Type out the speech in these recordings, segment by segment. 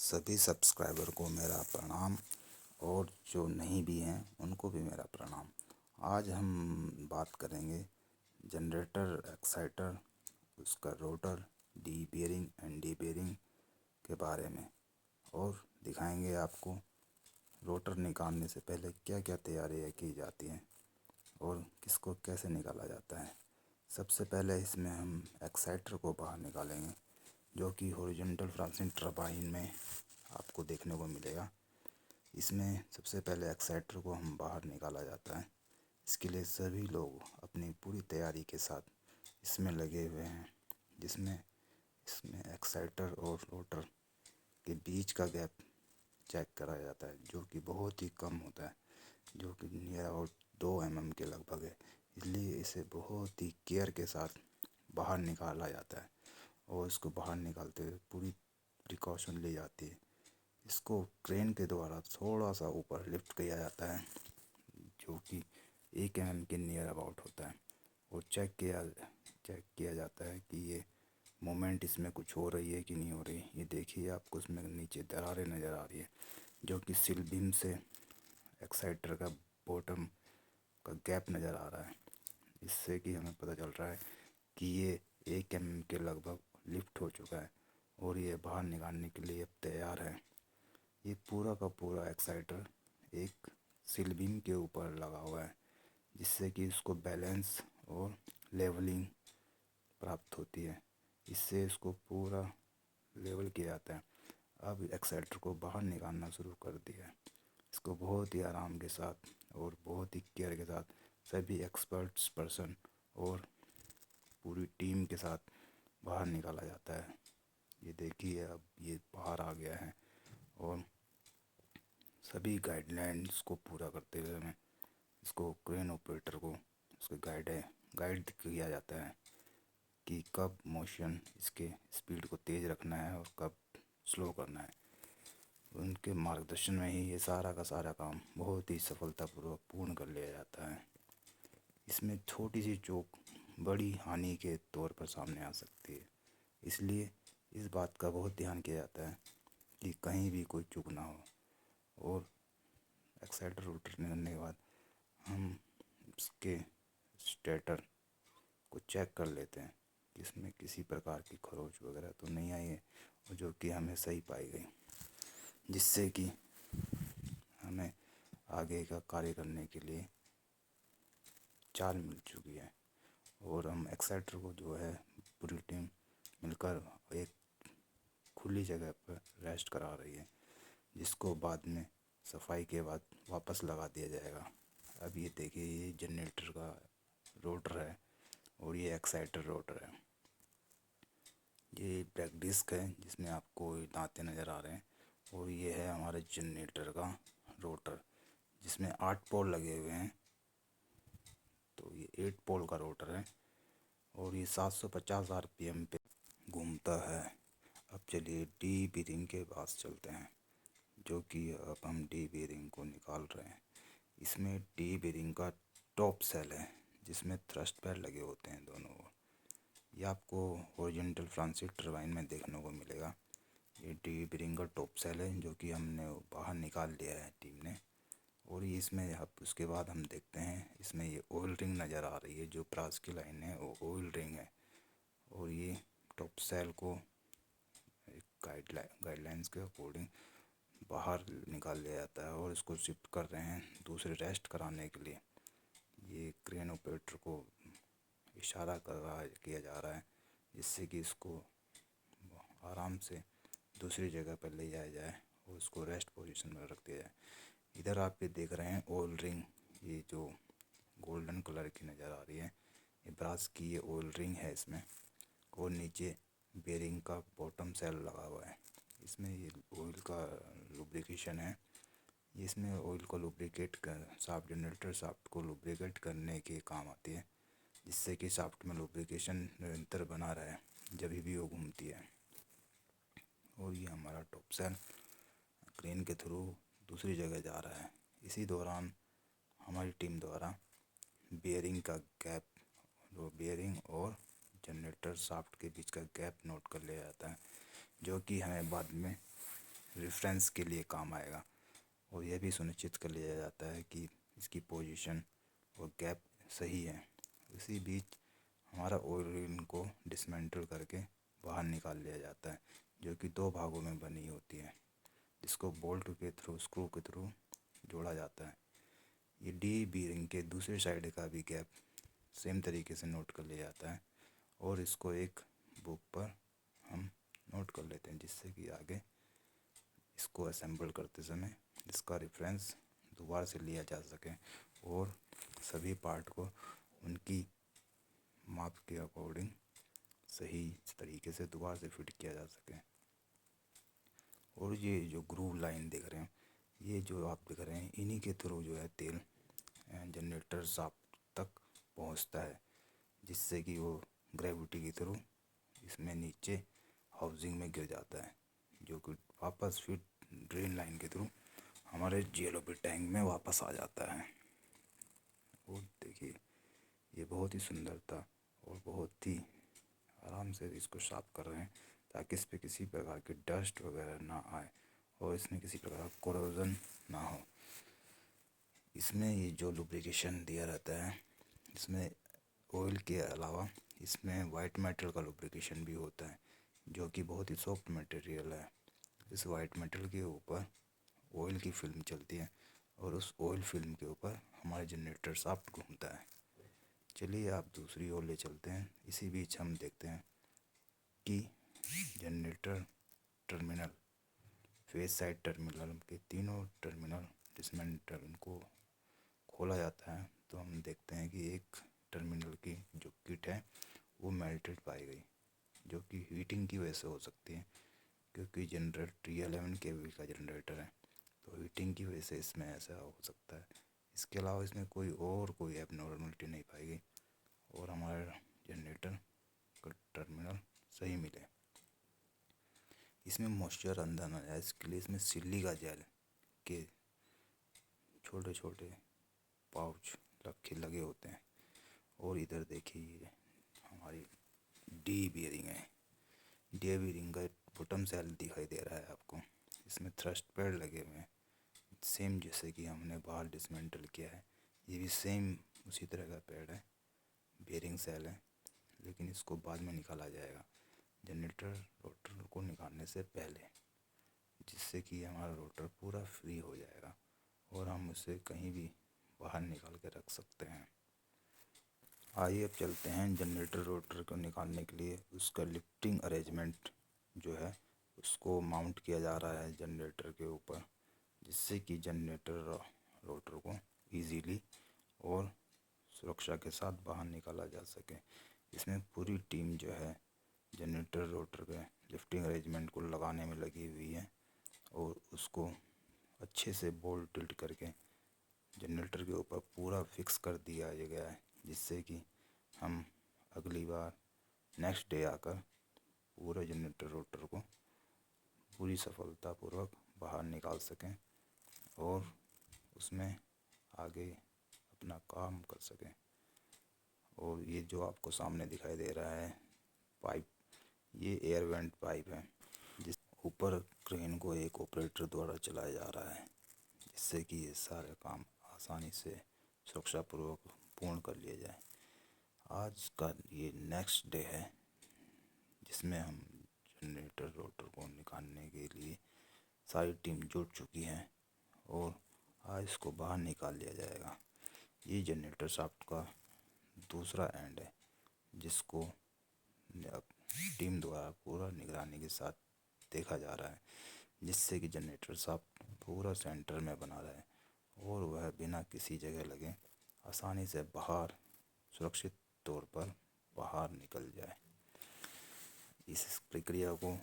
सभी सब्सक्राइबर को मेरा प्रणाम और जो नहीं भी हैं उनको भी मेरा प्रणाम। आज हम बात करेंगे जनरेटर एक्साइटर, उसका rotor, D bearing and D bearing के बारे में और दिखाएंगे आपको रोटर निकालने से पहले क्या क्या तैयारियां की जाती हैं और किसको कैसे निकाला जाता है। सबसे पहले इसमें हम एक्साइटर को बाहर निकालेंगे, जो कि हॉरिजॉन्टल फ्रांसिंग टरबाइन में आपको देखने को मिलेगा। इसमें सबसे पहले एक्साइटर को हम बाहर निकाला जाता है। इसके लिए सभी लोग अपनी पूरी तैयारी के साथ इसमें लगे हुए हैं, जिसमें इसमें एक्साइटर और रोटर के बीच का गैप चेक करा जाता है, जो कि बहुत ही कम होता है, जो कि नियर अबाउट 2 mm के लगभग है। इसलिए इसे बहुत ही केयर के साथ बाहर निकाला जाता है और इसको बाहर निकालते हुए पूरी प्रिकॉशन ली जाती है। इसको क्रेन के द्वारा थोड़ा सा ऊपर लिफ्ट किया जाता है, जो कि 1 mm के नियर अबाउट होता है, और चेक किया जाता है कि ये मोमेंट इसमें कुछ हो रही है कि नहीं हो रही। ये देखिए, आपको इसमें नीचे दरारें नज़र आ रही है, जो कि सिल बीम से एक्साइटर का बॉटम का गैप नज़र आ रहा है। इससे कि हमें पता चल रहा है कि ये 1 mm के लगभग लिफ्ट हो चुका है और ये बाहर निकालने के लिए अब तैयार है। ये पूरा का पूरा एक्साइटर एक सिल बीम के ऊपर लगा हुआ है, जिससे कि इसको बैलेंस और लेवलिंग प्राप्त होती है। इससे इसको पूरा लेवल किया जाता है। अब एक्साइटर को बाहर निकालना शुरू कर दिया है। इसको बहुत ही आराम के साथ और बहुत ही केयर के साथ सभी एक्सपर्ट्स पर्सन और पूरी टीम के साथ बाहर निकाला जाता है। ये देखिए, अब ये बाहर आ गया है और सभी गाइडलाइंस को पूरा करते हुए हमें इसको क्रेन ऑपरेटर को उसके गाइड किया जाता है कि कब मोशन इसके स्पीड को तेज़ रखना है और कब स्लो करना है। उनके मार्गदर्शन में ही ये सारा का सारा काम बहुत ही सफलतापूर्वक पूर्ण कर लिया जाता है। इसमें छोटी सी चूक बड़ी हानि के तौर पर सामने आ सकती है, इसलिए इस बात का बहुत ध्यान किया जाता है कि कहीं भी कोई चूक ना हो। और एक्साइटर रोटर निकलने के बाद हम इसके स्टेटर को चेक कर लेते हैं कि इसमें किसी प्रकार की खरोंच वगैरह तो नहीं आई है, और जो कि हमें सही पाई गई, जिससे कि हमें आगे का कार्य करने के लिए चाल मिल चुकी है। और हम एक्साइटर को जो है पूरी टीम मिलकर एक खुली जगह पर रेस्ट करा रही है, जिसको बाद में सफाई के बाद वापस लगा दिया जाएगा। अब ये देखिए, ये जनरेटर का रोटर है और ये एक्साइटर रोटर है। ये ब्रेक डिस्क है जिसमें आपको दांते नज़र आ रहे हैं, और ये है हमारे जनरेटर का रोटर, जिसमें 8 पोल लगे हुए हैं। तो ये 8 पोल का रोटर है और ये 750 RPM पे घूमता है। अब चलिए डी बेयरिंग के पास चलते हैं, जो कि अब हम डी बेयरिंग को निकाल रहे हैं। इसमें डी बेयरिंग का टॉप सेल है, जिसमें थ्रस्ट पैड लगे होते हैं दोनों ओर। ये आपको हॉरिजॉन्टल फ्रांसिंग टरबाइन में देखने को मिलेगा। ये डी बेयरिंग का टॉप सेल है, जो कि हमने बाहर निकाल लिया है टीम ने। और ये इसमें अब उसके बाद हम देखते हैं, इसमें ये ऑयल रिंग नज़र आ रही है, जो प्रास की लाइन है वो ऑयल रिंग है। और ये टॉप सेल को एक गाइडलाइंस के अकॉर्डिंग बाहर निकाल लिया जाता है और इसको शिफ्ट कर रहे हैं दूसरे रेस्ट कराने के लिए। ये क्रेन ऑपरेटर को इशारा किया जा रहा है, जिससे कि इसको आराम से दूसरी जगह पर ले जाया जाए और उसको रेस्ट पोजीशन में रख दिया जाए। इधर आप ये देख रहे हैं ऑयल रिंग, ये जो गोल्डन कलर की नज़र आ रही है, ये ब्रास की ये ऑयल रिंग है इसमें। और नीचे बेयरिंग का बॉटम सेल लगा हुआ है। इसमें ये ऑयल का लुब्रिकेशन है। इसमें ऑयल को लुब्रिकेट कर शाफ्ट जनरेटर शाफ्ट को लुब्रिकेट करने के काम आती है, जिससे कि शाफ्ट में लुब्रिकेशन निरंतर बना रहे जब भी वो घूमती है। और ये हमारा टॉप सेल क्रेन के थ्रू दूसरी जगह जा रहा है। इसी दौरान हमारी टीम द्वारा बेयरिंग का गैप, जो बेयरिंग और जनरेटर शाफ्ट के बीच का गैप नोट कर लिया जाता है, जो कि हमें बाद में रेफरेंस के लिए काम आएगा। और यह भी सुनिश्चित कर लिया जाता है कि इसकी पोजीशन और गैप सही है। इसी बीच हमारा ओरिजिन को डिसमेंटल करके बाहर निकाल लिया जाता है, जो कि दो भागों में बनी होती है, जिसको बोल्ट के थ्रू, स्क्रू के थ्रू जोड़ा जाता है। ये डी बीरिंग के दूसरे साइड का भी गैप सेम तरीके से नोट कर लिया जाता है और इसको एक बुक पर हम नोट कर लेते हैं, जिससे कि आगे इसको असेंबल करते समय इसका रेफरेंस दोबारा से लिया जा सके और सभी पार्ट को उनकी माप के अकॉर्डिंग सही तरीके से दोबारा से फिट किया जा सके। और ये जो ग्रूव लाइन देख रहे हैं, ये जो आप देख रहे हैं, इन्हीं के थ्रू जो है तेल जनरेटर शाफ्ट तक पहुंचता है, जिससे कि वो ग्रेविटी के थ्रू इसमें नीचे हाउसिंग में गिर जाता है, जो कि वापस फिर ड्रेन लाइन के थ्रू हमारे GLOP टैंक में वापस आ जाता है। और देखिए, ये बहुत ही सुंदर था और बहुत ही आराम से इसको साफ कर रहे हैं, ताकि इस पर किसी प्रकार की डस्ट वगैरह ना आए और इसमें किसी प्रकार का कोरोजन ना हो। इसमें ये जो लुब्रिकेशन दिया रहता है, इसमें ऑयल के अलावा इसमें वाइट मेटल का लुब्रिकेशन भी होता है, जो कि बहुत ही सॉफ्ट मटेरियल है। इस वाइट मेटल के ऊपर ऑयल की फिल्म चलती है और उस ऑयल फिल्म के ऊपर हमारे जनरेटर शाफ्ट घूमता है। चलिए आप दूसरी ओर ले चलते हैं। इसी बीच हम देखते हैं कि generator terminal, face side terminal के तीनों टर्मिनल डिसमेंटल इनको खोला जाता है, तो हम देखते हैं कि एक टर्मिनल की जो किट है वो मेल्टेड पाई गई, जो कि हीटिंग की वजह से हो सकती है, क्योंकि जनरेटर 11 kV का जनरेटर है, तो हीटिंग की वजह से इसमें ऐसा हो सकता है। इसके अलावा इसमें कोई एबनॉर्मलिटी नहीं पाई गई और हमारा जनरेटर का टर्मिनल सही मिले। इसमें मॉइस्चर अंदर न जाए, इसके लिए इसमें सिलिका जेल के छोटे छोटे पाउच लगे होते हैं। और इधर देखिए हमारी डी बीयरिंग है। डी बीयरिंग का बॉटम सेल दिखाई दे रहा है आपको। इसमें थ्रस्ट पैड लगे हुए हैं, सेम जैसे कि हमने बाहर डिसमेंटल किया है, ये भी सेम उसी तरह का पैड है, बीयरिंग सेल है, लेकिन इसको बाद में निकाला जाएगा जनरेटर रोटर को निकालने से पहले, जिससे कि हमारा रोटर पूरा फ्री हो जाएगा और हम उसे कहीं भी बाहर निकाल के रख सकते हैं। आइए अब चलते हैं जनरेटर रोटर को निकालने के लिए उसका लिफ्टिंग अरेंजमेंट जो है उसको माउंट किया जा रहा है जनरेटर के ऊपर, जिससे कि जनरेटर रोटर को इजीली और सुरक्षा के साथ बाहर निकाला जा सके। इसमें पूरी टीम जो है जनरेटर रोटर के लिफ्टिंग अरेंजमेंट को लगाने में लगी हुई है और उसको अच्छे से बोल्ट टिल्ट करके जनरेटर के ऊपर पूरा फिक्स कर दिया गया है, जिससे कि हम अगली बार नेक्स्ट डे आकर पूरे जनरेटर रोटर को पूरी सफलतापूर्वक बाहर निकाल सकें और उसमें आगे अपना काम कर सकें। और ये जो आपको सामने दिखाई दे रहा है पाइप, ये एयर वेंट पाइप है, जिस ऊपर क्रेन को एक ऑपरेटर द्वारा चलाया जा रहा है, जिससे कि ये सारे काम आसानी से सुरक्षापूर्वक पूर्ण कर लिया जाए। आज का ये नेक्स्ट डे है, जिसमें हम जनरेटर रोटर को निकालने के लिए सारी टीम जुट चुकी है और आज इसको बाहर निकाल लिया जाएगा। ये जनरेटर शाफ्ट का दूसरा एंड है, जिसको टीम द्वारा पूरा निगरानी के साथ देखा जा रहा है, जिससे कि जनरेटर शाफ्ट पूरा सेंटर में बना रहे और वह बिना किसी जगह लगे आसानी से बाहर सुरक्षित तौर पर बाहर निकल जाए। इस प्रक्रिया को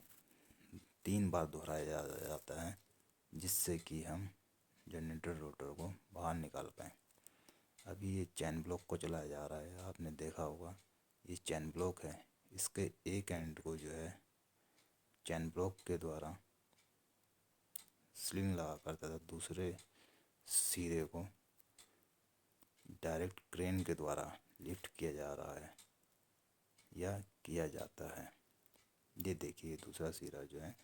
3 बार दोहराया जाता है, जिससे कि हम जनरेटर रोटर को बाहर निकाल पाएँ। अभी ये चैन ब्लॉक को चलाया जा रहा है, आपने देखा होगा ये चैन ब्लॉक है। इसके एक एंड को जो है चैन ब्लॉक के द्वारा स्लिंग लगा कर तथा दूसरे सिरे को डायरेक्ट क्रेन के द्वारा लिफ्ट किया जा रहा है या किया जाता है। ये देखिए दूसरा सिरा जो है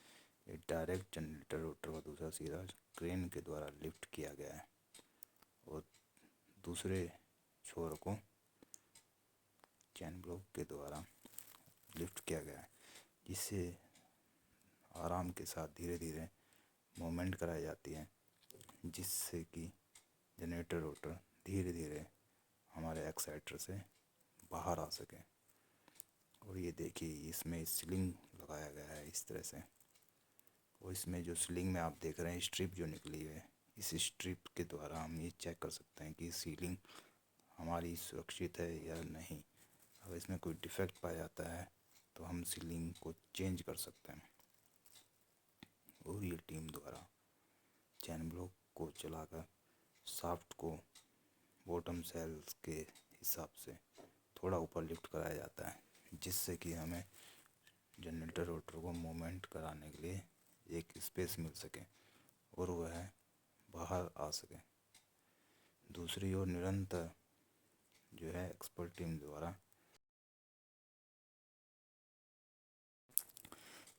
ये डायरेक्ट जनरेटर रोटर पूरा सिरा क्रेन के द्वारा लिफ्ट किया गया है और दूसरे छोर को चैन ब्लॉक के द्वारा लिफ्ट किया गया है, जिससे आराम के साथ धीरे धीरे मूवमेंट कराई जाती है, जिससे कि जनरेटर रोटर धीरे धीरे हमारे एक्साइटर से बाहर आ सके। और ये देखिए इसमें स्लिंग लगाया गया है इस तरह से, और इसमें जो स्लिंग में आप देख रहे हैं स्ट्रिप जो निकली है, इस स्ट्रिप के द्वारा हम ये चेक कर सकते हैं कि सीलिंग हमारी सुरक्षित है या नहीं। अगर इसमें कोई डिफेक्ट पाया जाता है तो हम सीलिंग को चेंज कर सकते हैं। और ये टीम द्वारा चैन ब्लॉक को चलाकर शाफ्ट को बॉटम सेल्स के हिसाब से थोड़ा ऊपर लिफ्ट कराया जाता है, जिससे कि हमें जनरेटर रोटर को मूवमेंट कराने के लिए एक स्पेस मिल सके और वह बाहर आ सके। दूसरी ओर निरंतर जो है एक्सपर्ट टीम द्वारा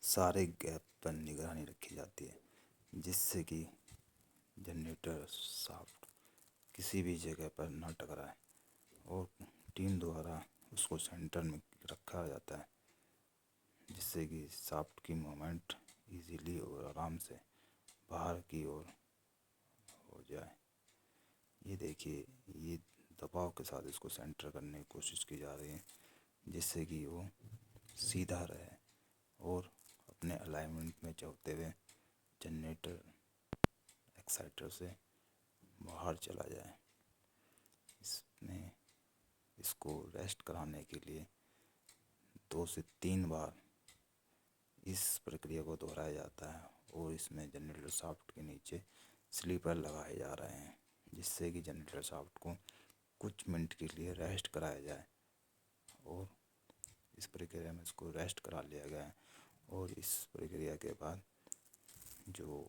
सारे गैप पर निगरानी रखी जाती है, जिससे कि जनरेटर शाफ्ट किसी भी जगह पर न टकराए, और टीम द्वारा उसको सेंटर में रखा जाता है, जिससे कि शाफ्ट की मूवमेंट इजीली और आराम से बाहर की ओर हो जाए। ये देखिए ये दबाव के साथ इसको सेंटर करने की कोशिश की जा रही है, जिससे कि वो सीधा रहे और अपने अलाइनमेंट में चलते हुए जनरेटर एक्साइटर से बाहर चला जाए। इसमें इसको रेस्ट कराने के लिए 2 से 3 बार इस प्रक्रिया को दोहराया जाता है, और इसमें जनरेटर शाफ्ट के नीचे स्लीपर लगाए जा रहे हैं, जिससे कि जनरेटर शाफ्ट को कुछ मिनट के लिए रेस्ट कराया जाए। और इस प्रक्रिया में इसको रेस्ट करा लिया गया है, और इस प्रक्रिया के बाद जो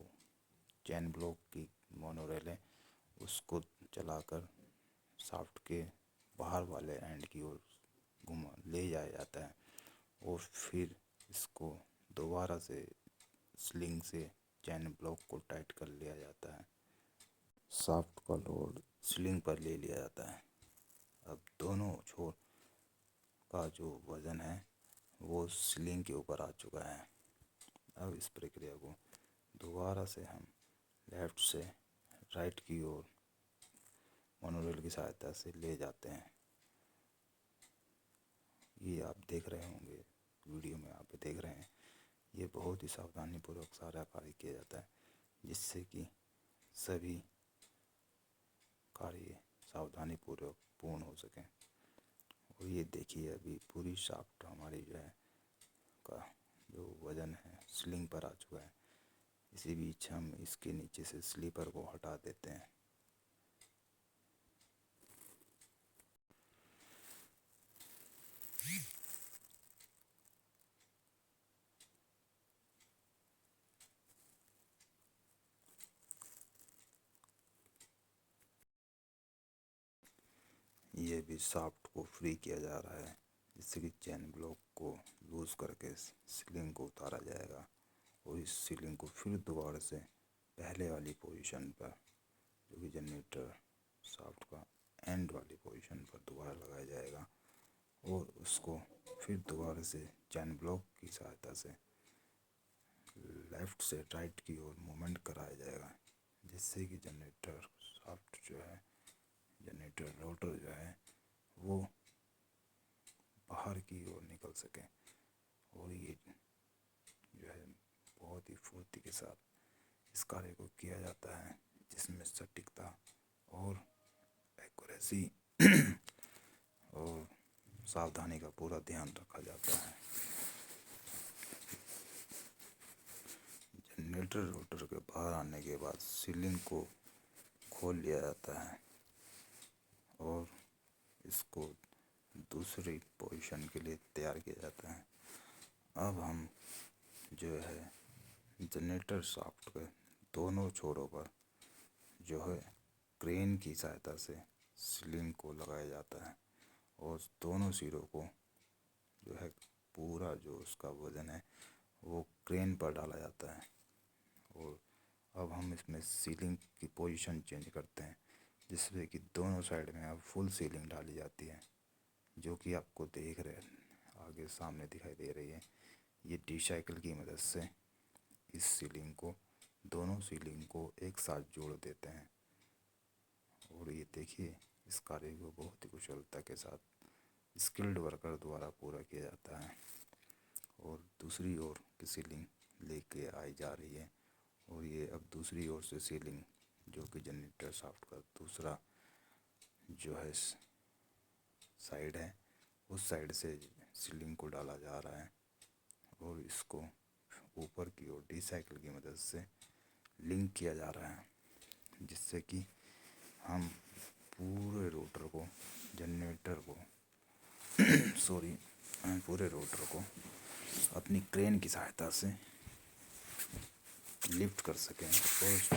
चैन ब्लॉक की मोनोरेल है उसको चलाकर शाफ्ट के बाहर वाले एंड की ओर घुमा ले जाया जाता है, और फिर इसको दोबारा से स्लिंग से चैन ब्लॉक को टाइट कर लिया जाता है। शाफ्ट का लोड स्लिंग पर ले लिया जाता है। अब दोनों छोर का जो वज़न है वो स्लिंग के ऊपर आ चुका है। अब इस प्रक्रिया को दोबारा से हम लेफ़्ट से राइट की ओर मोनोरेल की सहायता से ले जाते हैं। ये आप देख रहे होंगे वीडियो में, आप देख रहे हैं, ये बहुत ही सावधानीपूर्वक सारा कार्य किया जाता है, जिससे कि सभी कार्य सावधानीपूर्वक पूर्ण हो सकें। और ये देखिए अभी पूरी शाफ्ट हमारी जो है का जो वज़न है स्लिंग पर आ चुका है। इसी बीच हम इसके नीचे से स्लीपर को हटा देते हैं। ये भी शाफ्ट को फ्री किया जा रहा है, जिससे कि चैन ब्लॉक को लूज़ करके सीलिंग को उतारा जाएगा, और इस सीलिंग को फिर दोबारा से पहले वाली पोजीशन पर, जो कि जनरेटर शाफ्ट का एंड वाली पोजीशन पर दोबारा लगाया जाएगा, और उसको फिर दोबारा से चैन ब्लॉक की सहायता से लेफ़्ट से राइट की ओर मूवमेंट कराया जाएगा, जिससे कि जनरेटर शाफ्ट जो है, जनरेटर रोटर जो है वो बाहर की ओर निकल सके। और ये जो है बहुत ही फुर्ती के साथ इस कार्य को किया जाता है, जिसमें सटीकता और एक्यूरेसी और सावधानी का पूरा ध्यान रखा जाता है। जनरेटर रोटर के बाहर आने के बाद सीलिंग को खोल लिया जाता है, और इसको दूसरी पोजीशन के लिए तैयार किया जाता है। अब हम जो है जनरेटर शाफ्ट के दोनों छोरों पर जो है क्रेन की सहायता से सीलिंग को लगाया जाता है, और दोनों सिरों को जो है पूरा जो उसका वज़न है वो क्रेन पर डाला जाता है। और अब हम इसमें सीलिंग की पोजीशन चेंज करते हैं, जिससे कि दोनों साइड में अब फुल सीलिंग डाली जाती है, जो कि आपको देख रहे हैं आगे सामने दिखाई दे रही है। ये डी साइकिल की मदद से इस सीलिंग को, दोनों सीलिंग को एक साथ जोड़ देते हैं। और ये देखिए, इस कार्य को बहुत ही कुशलता के साथ स्किल्ड वर्कर द्वारा पूरा किया जाता है। और दूसरी ओर की सीलिंग लेके आई जा रही है, और ये अब दूसरी ओर से सीलिंग, जो कि जनरेटर शाफ्ट का दूसरा जो है साइड है, उस साइड से सीलिंग को डाला जा रहा है। और इसको ऊपर की ओर डी साइकिल की मदद से लिंक किया जा रहा है, जिससे कि हम पूरे रोटर को, जनरेटर को सॉरी पूरे रोटर को अपनी क्रेन की सहायता से लिफ्ट कर सकें और उसको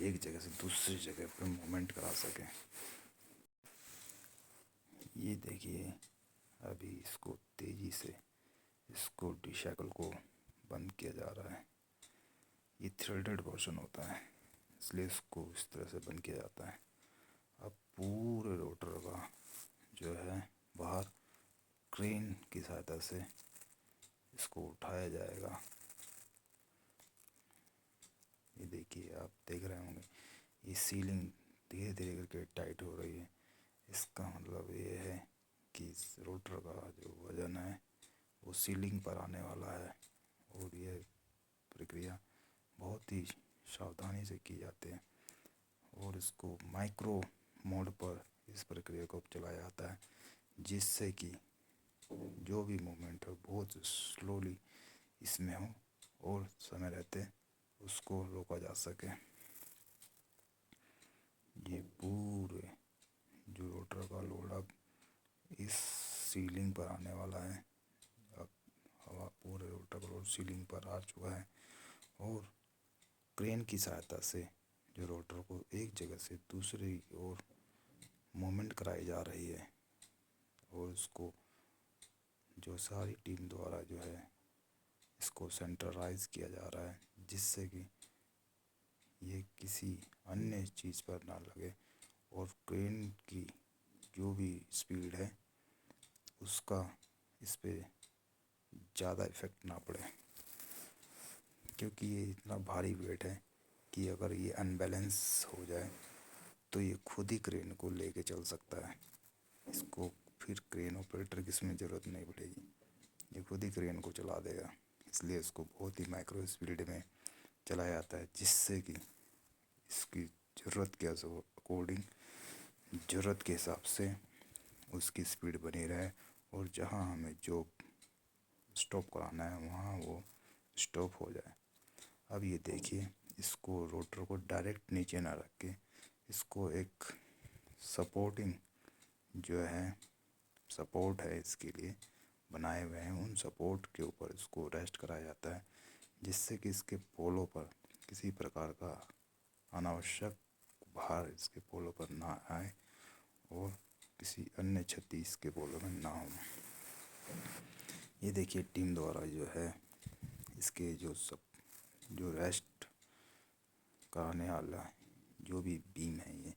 एक जगह से दूसरी जगह पर मूवमेंट करा सकें। ये देखिए, अभी इसको तेज़ी से इसको डिशैकल को बंद किया जा रहा है। ये थ्रेडेड पोर्शन होता है, इसलिए इसको इस तरह से बंद किया जाता है। अब पूरे रोटर का जो है बाहर क्रेन की सहायता से इसको उठाया जाएगा। ये देखिए, आप देख रहे होंगे ये सीलिंग धीरे धीरे करके टाइट हो रही है। इसका मतलब ये है कि इस रोटर का जो वज़न है वो सीलिंग पर आने वाला है। और ये प्रक्रिया बहुत ही सावधानी से की जाती है, और इसको माइक्रो मोड पर इस प्रक्रिया को चलाया जाता है, जिससे कि जो भी मूवमेंट है बहुत स्लोली इसमें हो और समय रहते उसको रोका जा सके। ये पूरे जो रोटर का लोड अब इस सीलिंग पर आने वाला है। अब हवा पूरे रोटर का लोड सीलिंग पर आ चुका है, और क्रेन की सहायता से जो रोटर को एक जगह से दूसरी ओर मूवमेंट कराई जा रही है। और उसको जो सारी टीम द्वारा जो है इसको सेंट्रलाइज किया जा रहा है, जिससे कि ये किसी अन्य चीज़ पर ना लगे, और क्रेन की जो भी स्पीड है उसका इस पे ज़्यादा इफ़ेक्ट ना पड़े, क्योंकि ये इतना भारी वेट है कि अगर ये अनबैलेंस हो जाए तो ये खुद ही क्रेन को लेके चल सकता है। इसको फिर क्रेन ऑपरेटर की इसमें ज़रूरत नहीं पड़ेगी, ये खुद ही क्रेन को चला देगा। इसलिए इसको बहुत ही माइक्रो स्पीड में चलाया जाता है, जिससे कि इसकी ज़रूरत के अकॉर्डिंग, ज़रूरत के हिसाब से उसकी स्पीड बनी रहे, और जहाँ हमें जो स्टॉप कराना है वहाँ वो स्टॉप हो जाए। अब ये देखिए, इसको रोटर को डायरेक्ट नीचे ना रख के इसको एक सपोर्टिंग जो है सपोर्ट है इसके लिए बनाए हुए हैं, उन सपोर्ट के ऊपर इसको रेस्ट कराया जाता है, जिससे कि इसके पोलों पर किसी प्रकार का अनावश्यक भार इसके पोलों पर ना आए, और किसी अन्य क्षति इसके पोलों में ना हो। ये देखिए, टीम द्वारा जो है इसके जो रेस्ट कराने वाला जो भी बीम है, ये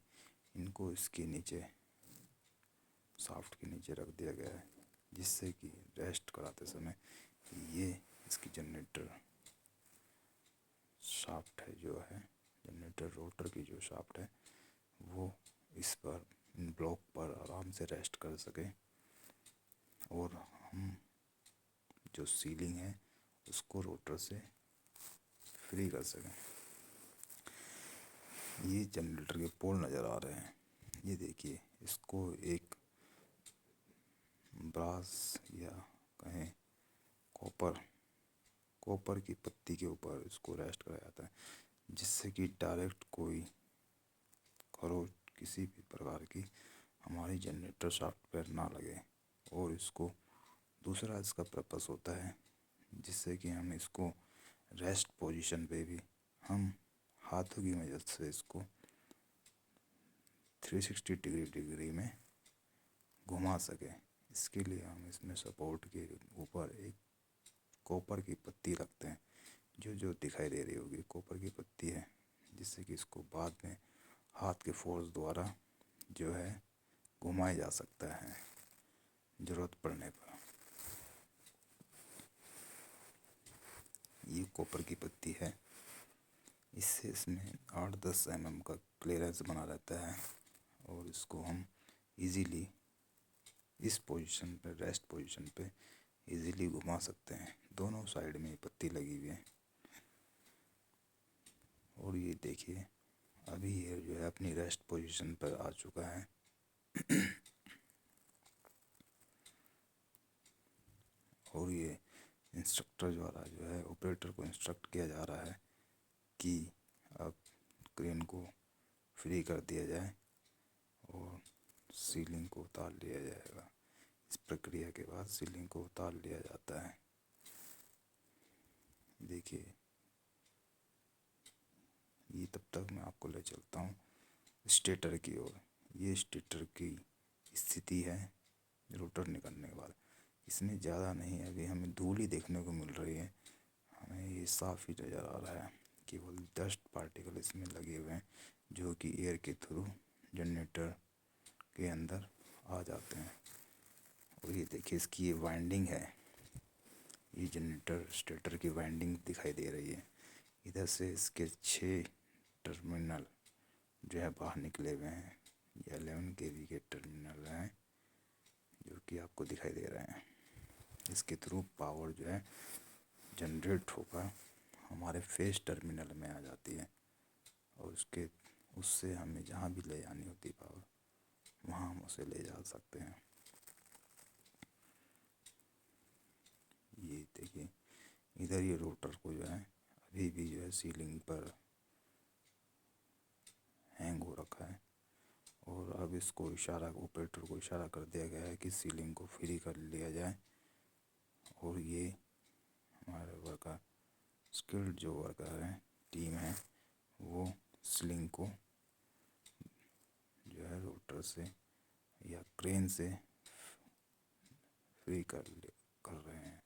इनको इसके नीचे शाफ्ट के नीचे रख दिया गया है, जिससे कि रेस्ट कराते समय ये इसकी जनरेटर शाफ्ट है जो है, जनरेटर रोटर की जो शाफ्ट है वो इस पर, इन ब्लॉक पर आराम से रेस्ट कर सके, और हम जो सीलिंग है उसको रोटर से फ्री कर सकें। ये जनरेटर के पोल नज़र आ रहे हैं। ये देखिए, इसको एक ब्रास या कहें कॉपर की पत्ती के ऊपर इसको रेस्ट कराया जाता है, जिससे कि डायरेक्ट कोई खरोच किसी भी प्रकार की हमारी जनरेटर शाफ्ट पर ना लगे। और इसको दूसरा इसका पर्पस होता है, जिससे कि हम इसको रेस्ट पोजीशन पे भी हम हाथों की मदद से इसको 360 डिग्री में घुमा सकें। इसके लिए हम इसमें सपोर्ट के ऊपर एक कॉपर की पत्ती रखते हैं, जो दिखाई दे रही होगी कॉपर की पत्ती है, जिससे कि इसको बाद में हाथ के फोर्स द्वारा जो है घुमाया जा सकता है ज़रूरत पड़ने पर। ये कॉपर की पत्ती है, इससे इसमें 8-10 mm का क्लियरेंस बना रहता है और इसको हम इजीली इस पोजीशन पे, रेस्ट पोजीशन पे इजीली घुमा सकते हैं। दोनों साइड में पत्ती लगी हुई है और ये देखिए अभी ये जो है अपनी रेस्ट पोजीशन पर आ चुका है। और ये इंस्ट्रक्टर द्वारा जो है ऑपरेटर को इंस्ट्रक्ट किया जा रहा है कि अब क्रेन को फ्री कर दिया जाए और सीलिंग को उतार लिया जाएगा। इस प्रक्रिया के बाद सीलिंग को उतार लिया जाता है। देखिए ये तब तक मैं आपको ले चलता हूँ स्टेटर की ओर। ये स्टेटर की स्थिति है रोटर निकलने के बाद। इसमें ज़्यादा नहीं है, अभी हमें धूल ही देखने को मिल रही है, हमें ये साफ ही नज़र आ रहा है। केवल डस्ट पार्टिकल इसमें लगे हुए हैं जो कि एयर के थ्रू जनरेटर के अंदर आ जाते हैं। और ये देखिए इसकी ये वाइंडिंग है, ये जनरेटर स्टेटर की वाइंडिंग दिखाई दे रही है। इधर से इसके 6 टर्मिनल जो है बाहर निकले हुए हैं। ये 11 kV के टर्मिनल हैं जो कि आपको दिखाई दे रहे हैं। इसके थ्रू पावर जो है जनरेट होकर हमारे फेस टर्मिनल में आ जाती है और उससे हमें जहाँ भी ले जानी होती पावर, वहाँ हम उसे ले जा सकते हैं। ये देखिए इधर ये रोटर को जो है अभी भी जो है सीलिंग पर हैंग हो रखा है और अब इसको इशारा, ऑपरेटर को इशारा कर दिया गया है कि सीलिंग को फ्री कर लिया जाए। और ये हमारे वर्कर, स्किल्ड जो वर्कर है, टीम है, वो सीलिंग को जो है रोटर से या क्रेन से फ्री कर रहे हैं।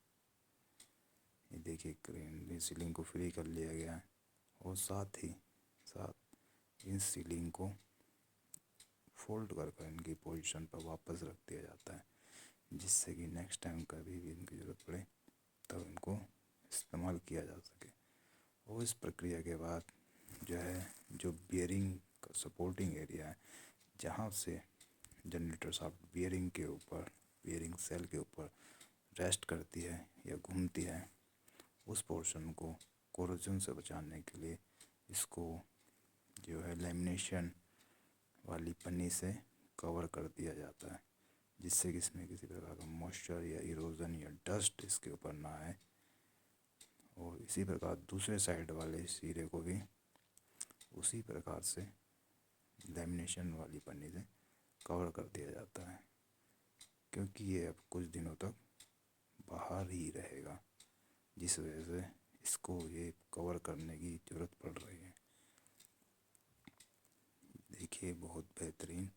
ये देखिए क्रेन सीलिंग को फ्री कर लिया गया है और साथ ही साथ इन सीलिंग को फोल्ड कर इनकी पोजीशन पर वापस रख दिया जाता है, जिससे कि नेक्स्ट टाइम कभी भी इनकी ज़रूरत पड़े तब इनको इस्तेमाल किया जा सके। और इस प्रक्रिया के बाद जो है जो बियरिंग का सपोर्टिंग एरिया है, जहाँ से जनरेटर शाफ्ट बियरिंग के ऊपर, बियरिंग सेल के ऊपर रेस्ट करती है या घूमती है, उस पोर्शन को कोरोजन से बचाने के लिए इसको जो है लेमिनेशन वाली पन्नी से कवर कर दिया जाता है, जिससे कि इसमें किसी प्रकार का मॉइस्चर या इरोजन या डस्ट इसके ऊपर ना आए। और इसी प्रकार दूसरे साइड वाले सिरे को भी उसी प्रकार से लेमिनेशन वाली पन्नी से कवर कर दिया जाता है, क्योंकि ये अब कुछ दिनों तक बाहर ही रहेगा, जिस वजह से इसको ये कवर करने की ज़रूरत पड़ रही है। देखिए बहुत बेहतरीन।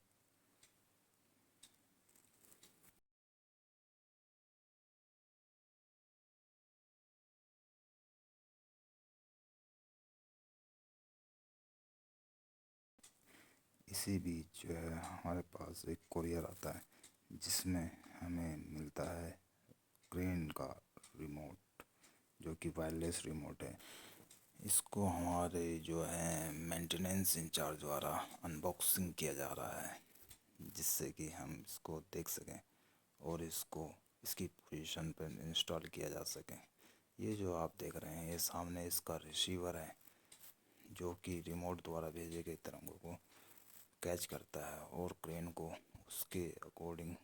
इसी बीच जो है हमारे पास एक कुरियर आता है, जिसमें हमें मिलता है क्रेन का रिमोट, जो कि वायरलेस रिमोट है। इसको हमारे जो है मेंटेनेंस इंचार्ज द्वारा अनबॉक्सिंग किया जा रहा है, जिससे कि हम इसको देख सकें और इसको इसकी पोजीशन पर इंस्टॉल किया जा सके। ये जो आप देख रहे हैं, ये सामने इसका रिसीवर है, जो कि रिमोट द्वारा भेजे गए तरंगों को कैच करता है और क्रेन को उसके अकॉर्डिंग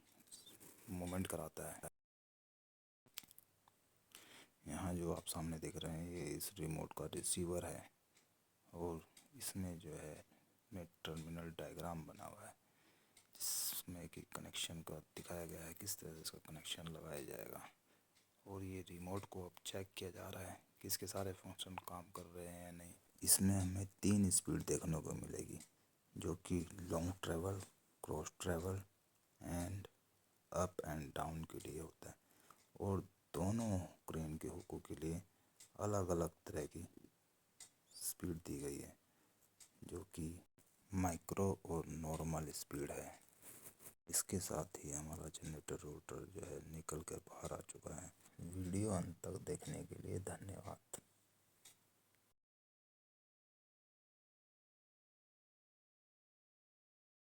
मूवमेंट कराता है। यहाँ जो आप सामने देख रहे हैं, ये इस रिमोट का रिसीवर है और इसमें जो है में टर्मिनल डायग्राम बना हुआ है, जिसमें कि कनेक्शन का दिखाया गया है किस तरह से इसका कनेक्शन लगाया जाएगा। और ये रिमोट को अब चेक किया जा रहा है कि इसके सारे फंक्शन काम कर रहे हैं या नहीं। इसमें हमें 3 स्पीड देखने को मिलेगी, जो कि long travel, cross travel and up and down के लिए होता है। और दोनों क्रेन के हुकों के लिए अलग अलग तरह की स्पीड दी गई है, जो कि माइक्रो और नॉर्मल स्पीड है। इसके साथ ही हमारा जनरेटर रोटर जो है निकल कर बाहर आ चुका है। वीडियो अंत तक देखने के लिए धन्यवाद।